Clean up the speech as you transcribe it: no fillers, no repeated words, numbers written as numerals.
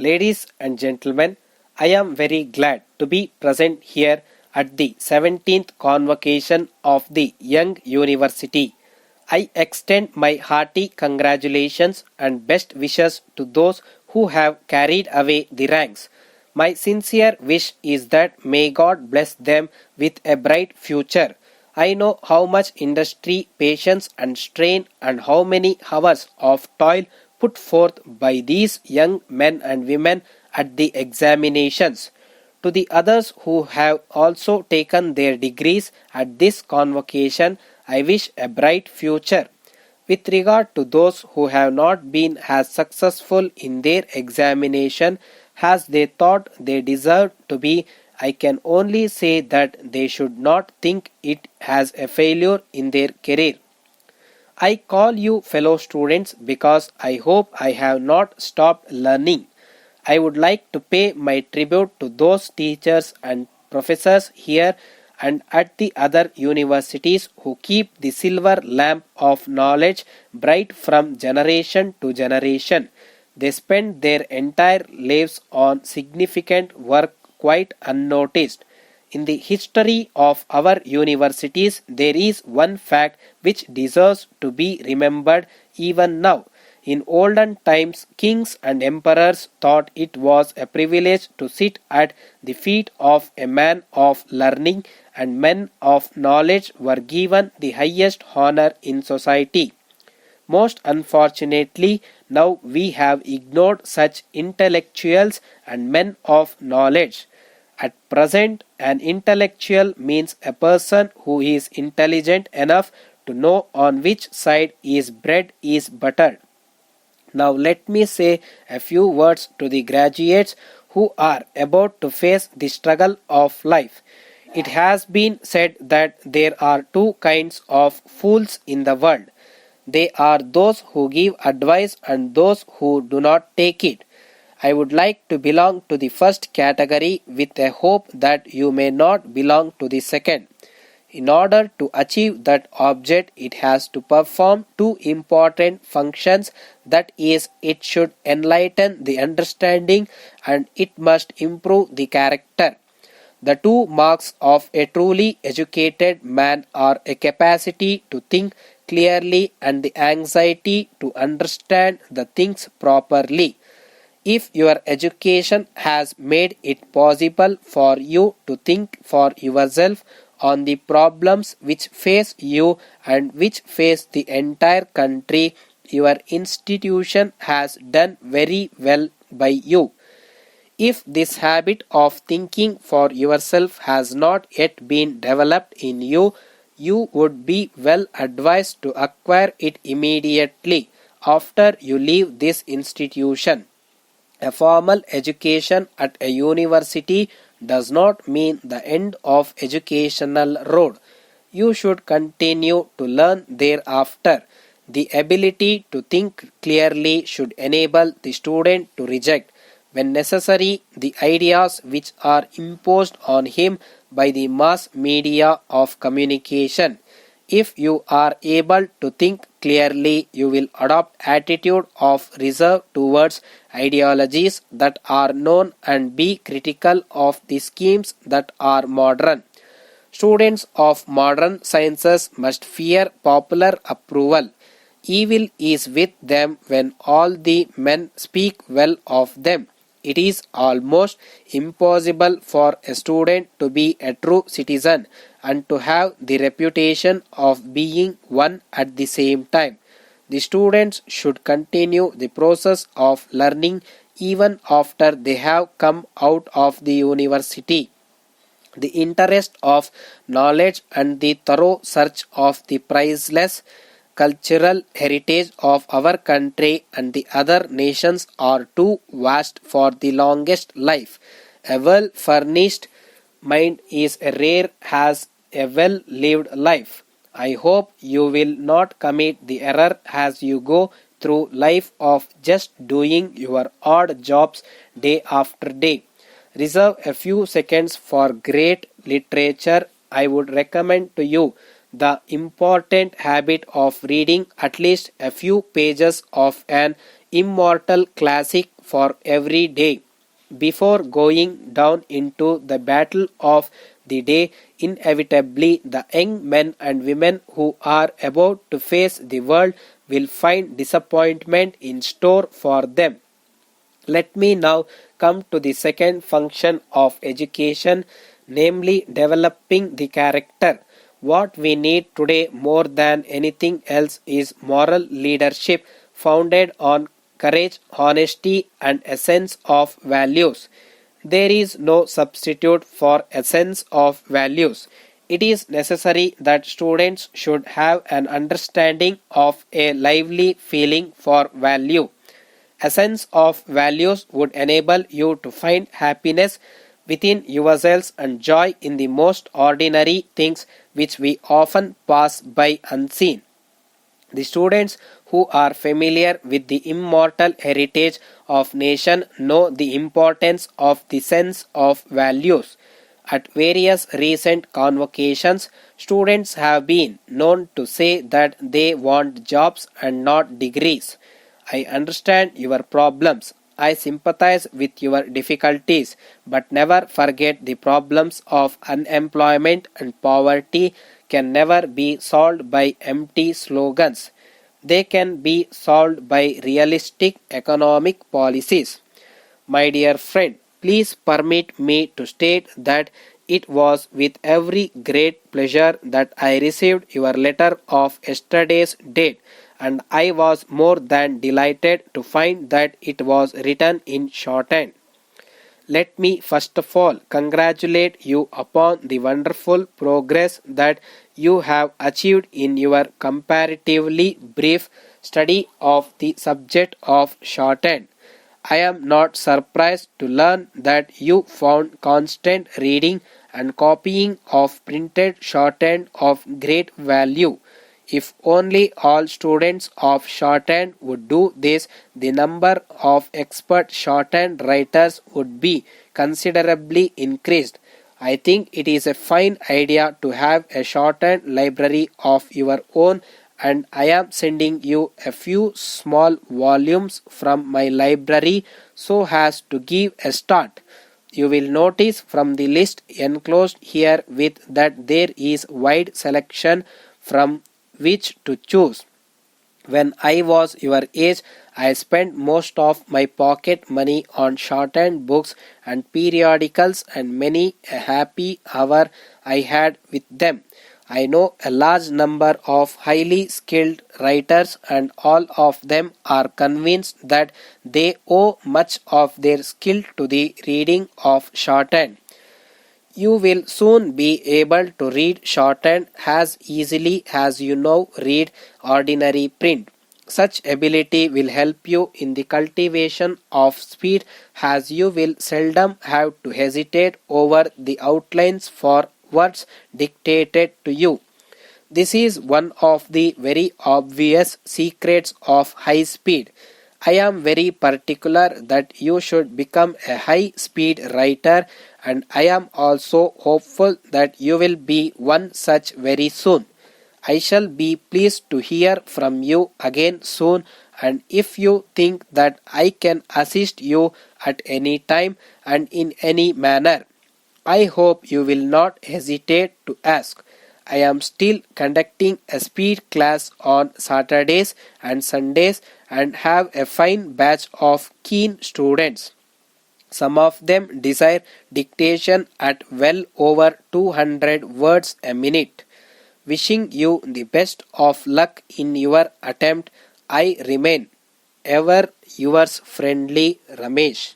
Ladies and gentlemen, I am very glad to be present here at the 17th convocation of the Young University. I extend my hearty congratulations and best wishes to those who have carried away the ranks. My sincere wish is that may God bless them with a bright future. I know how much industry, patience, and strain, and how many hours of toil put forth by these young men and women at the examinations. To the others who have also taken their degrees at this convocation, I wish a bright future. With regard to those who have not been as successful in their examination as they thought they deserved to be, I can only say that they should not think it as a failure in their career. I call you fellow students because I hope I have not stopped learning. I would like to pay my tribute to those teachers and professors here and at the other universities who keep the silver lamp of knowledge bright from generation to generation. They spend their entire lives on significant work quite unnoticed. In the history of our universities, there is one fact which deserves to be remembered even now. In olden times, kings and emperors thought it was a privilege to sit at the feet of a man of learning, and men of knowledge were given the highest honor in society. Most unfortunately, now we have ignored such intellectuals and men of knowledge. At present, an intellectual means a person who is intelligent enough to know on which side his bread is buttered. Now let me say a few words to the graduates who are about to face the struggle of life. It has been said that there are two kinds of fools in the world. They are those who give advice and those who do not take it. I would like to belong to the first category with a hope that you may not belong to the second. In order to achieve that object, it has to perform two important functions, that is, it should enlighten the understanding and it must improve the character. The two marks of a truly educated man are a capacity to think clearly and the anxiety to understand the things properly. If your education has made it possible for you to think for yourself on the problems which face you and which face the entire country, your institution has done very well by you. If this habit of thinking for yourself has not yet been developed in you, you would be well advised to acquire it immediately after you leave this institution. A formal education at a university does not mean the end of educational road. You should continue to learn thereafter. The ability to think clearly should enable the student to reject, when necessary, the ideas which are imposed on him by the mass media of communication. If you are able to think clearly, you will adopt attitude of reserve towards ideologies that are known and be critical of the schemes that are modern. Students of modern sciences must fear popular approval. Evil is with them when all the men speak well of them. It is almost impossible for a student to be a true citizen and to have the reputation of being one at the same time. The students should continue the process of learning even after they have come out of the university. The interest of knowledge and the thorough search of the priceless cultural heritage of our country and the other nations are too vast for the longest life. A well-furnished mind is rare as a well-lived life. I hope you will not commit the error as you go through life of just doing your odd jobs day after day. Reserve a few seconds for great literature. I would recommend to you the important habit of reading at least a few pages of an immortal classic for every day. Before going down into the battle of the day, inevitably the young men and women who are about to face the world will find disappointment in store for them. Let me now come to the second function of education, namely developing the character. What we need today more than anything else is moral leadership founded on courage, honesty, and a sense of values. There is no substitute for a sense of values. It is necessary that students should have an understanding of a lively feeling for value. A sense of values would enable you to find happiness within yourselves and joy in the most ordinary things which we often pass by unseen. The students who are familiar with the immortal heritage of nation know the importance of the sense of values. At various recent convocations, students have been known to say that they want jobs and not degrees. I understand your problems. I sympathize with your difficulties, but never forget the problems of unemployment and poverty can never be solved by empty slogans. They can be solved by realistic economic policies. My dear friend, please permit me to state that it was with every great pleasure that I received your letter of yesterday's date, and I was more than delighted to find that it was written in shorthand. Let me first of all congratulate you upon the wonderful progress that you have achieved in your comparatively brief study of the subject of shorthand. I am not surprised to learn that you found constant reading and copying of printed shorthand of great value. If only all students of shorthand would do this, the number of expert shorthand writers would be considerably increased. I think it is a fine idea to have a shorthand library of your own, and I am sending you a few small volumes from my library so as to give a start. You will notice from the list enclosed here with that there is wide selection from which to choose. When I was your age, I spent most of my pocket money on shorthand books and periodicals, and many a happy hour I had with them. I know a large number of highly skilled writers, and all of them are convinced that they owe much of their skill to the reading of shorthand. You will soon be able to read shorthand as easily as you now read ordinary print. Such ability will help you in the cultivation of speed, as you will seldom have to hesitate over the outlines for words dictated to you. This is one of the very obvious secrets of high speed. I am very particular that you should become a high speed writer, and I am also hopeful that you will be one such very soon. I shall be pleased to hear from you again soon, and if you think that I can assist you at any time and in any manner, I hope you will not hesitate to ask. I am still conducting a speed class on Saturdays and Sundays and have a fine batch of keen students. Some of them desire dictation at well over 200 words a minute. Wishing you the best of luck in your attempt, I remain ever yours friendly Ramesh.